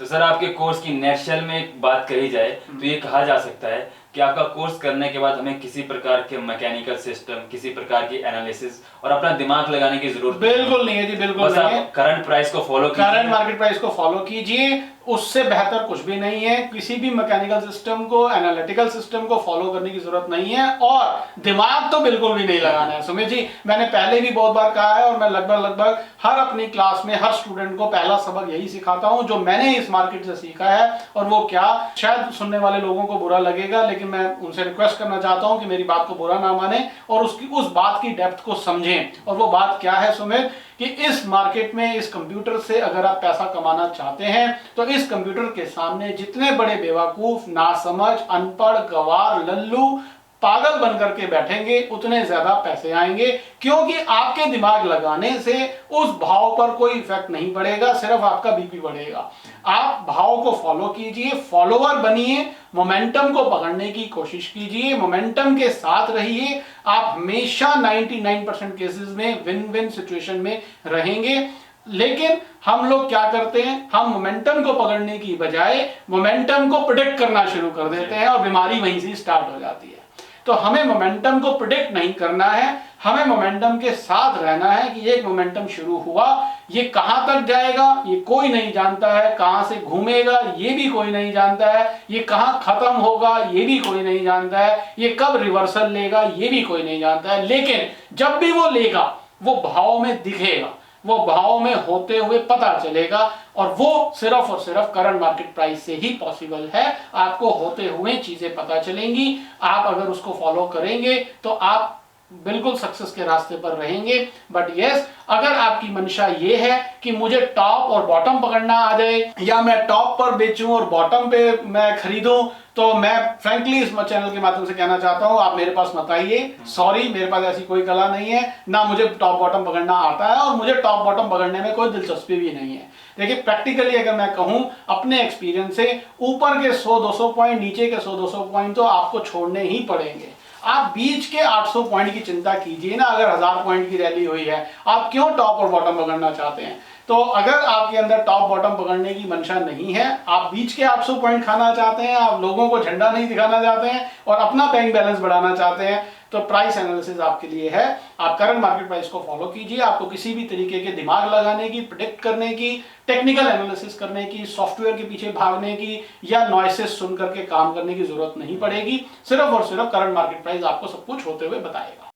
तो सर आपके कोर्स की नेटशेल में एक बात कही जाए तो ये कहा जा सकता है कि आपका कोर्स करने के बाद हमें किसी प्रकार के मैकेनिकल सिस्टम, किसी प्रकार की एनालिसिस और अपना दिमाग लगाने की जरूरत बिल्कुल नहीं है जी, बिल्कुल नहीं है। करंट प्राइस को फॉलो कीजिए, करंट मार्केट प्राइस को फॉलो कीजिए, उससे बेहतर कुछ भी नहीं है। किसी भी मैकेनिकल सिस्टम को, एनालिटिकल सिस्टम को फॉलो करने की जरूरत नहीं है और दिमाग तो बिल्कुल भी नहीं लगाना है। सुमित जी, मैंने पहले भी बहुत बार कहा है और मैं लगभग हर अपनी क्लास में हर स्टूडेंट को पहला सबक यही सिखाता हूं जो मैंने इस मार्केट से सीखा है। और वो क्या, शायद सुनने वाले लोगों को बुरा लगेगा, लेकिन मैं उनसे रिक्वेस्ट करना चाहता हूं कि मेरी बात को बुरा ना माने और उस बात की डेप्थ को समझें। और वो बात क्या है सुमित, कि इस मार्केट में, इस कंप्यूटर से अगर आप पैसा कमाना चाहते हैं तो इस कंप्यूटर के सामने जितने बड़े बेवकूफ, नासमझ, अनपढ़, गवार, लल्लू, पागल बनकर के बैठेंगे उतने ज्यादा पैसे आएंगे, क्योंकि आपके दिमाग लगाने से उस भाव पर कोई इफेक्ट नहीं पड़ेगा, सिर्फ आपका बीपी बढ़ेगा। आप भाव को फॉलो कीजिए, फॉलोअर बनिए, मोमेंटम को पकड़ने की कोशिश कीजिए, मोमेंटम के साथ रहिए। आप हमेशा 99% केसेस में विन विन सिचुएशन में रहेंगे। लेकिन हम लोग क्या करते हैं, हम मोमेंटम को पकड़ने की बजाय मोमेंटम को प्रेडिक्ट करना शुरू कर देते हैं और बीमारी वहीं से स्टार्ट हो जाती है। तो हमें मोमेंटम को प्रेडिक्ट नहीं करना है, हमें मोमेंटम के साथ रहना है कि एक मोमेंटम शुरू हुआ, ये कहां तक जाएगा ये कोई नहीं जानता है, कहां से घूमेगा ये भी कोई नहीं जानता है, ये कहां खत्म होगा ये भी कोई नहीं जानता है, ये कब रिवर्सल लेगा ये भी कोई नहीं जानता है। लेकिन जब भी वो लेगा वो भाव में दिखेगा, वो भाव में होते हुए पता चलेगा और वो सिर्फ और सिर्फ करंट मार्केट प्राइस से ही पॉसिबल है। आपको होते हुए चीजें पता चलेंगी, आप अगर उसको फॉलो करेंगे तो आप बिल्कुल सक्सेस के रास्ते पर रहेंगे। बट यस, अगर आपकी मंशा ये है कि मुझे टॉप और बॉटम पकड़ना आ जाए या मैं टॉप पर बेचूं और बॉटम पे मैं खरीदूं, तो मैं फ्रैंकली इस चैनल के माध्यम से कहना चाहता हूं आप मेरे पास मत आइए। सॉरी, मेरे पास ऐसी कोई कला नहीं है, ना मुझे टॉप बॉटम पकड़ना आता है और मुझे टॉप बॉटम पकड़ने में कोई दिलचस्पी भी नहीं है। देखिए, प्रैक्टिकली अगर मैं कहूं अपने एक्सपीरियंस से, ऊपर के 100-200 पॉइंट, नीचे के 100-200 पॉइंट तो आपको छोड़ने ही पड़ेंगे। आप बीच के 800 पॉइंट की चिंता कीजिए ना। अगर 1000 पॉइंट की रैली हुई है, आप क्यों टॉप और बॉटम पकड़ना चाहते हैं? तो अगर आपके अंदर टॉप बॉटम पकड़ने की मंशा नहीं है, आप बीच के 800 पॉइंट खाना चाहते हैं, आप लोगों को झंडा नहीं दिखाना चाहते हैं और अपना बैंक बैलेंस बढ़ाना चाहते हैं, तो प्राइस एनालिसिस आपके लिए है। आप करंट मार्केट प्राइस को फॉलो कीजिए। आपको किसी भी तरीके के दिमाग लगाने की, प्रेडिक्ट करने की, टेक्निकल एनालिसिस करने की, सॉफ्टवेयर के पीछे भागने की या नॉइसेस सुन करके काम करने की जरूरत नहीं पड़ेगी। सिर्फ और सिर्फ करंट मार्केट प्राइस आपको सब कुछ होते हुए बताएगा।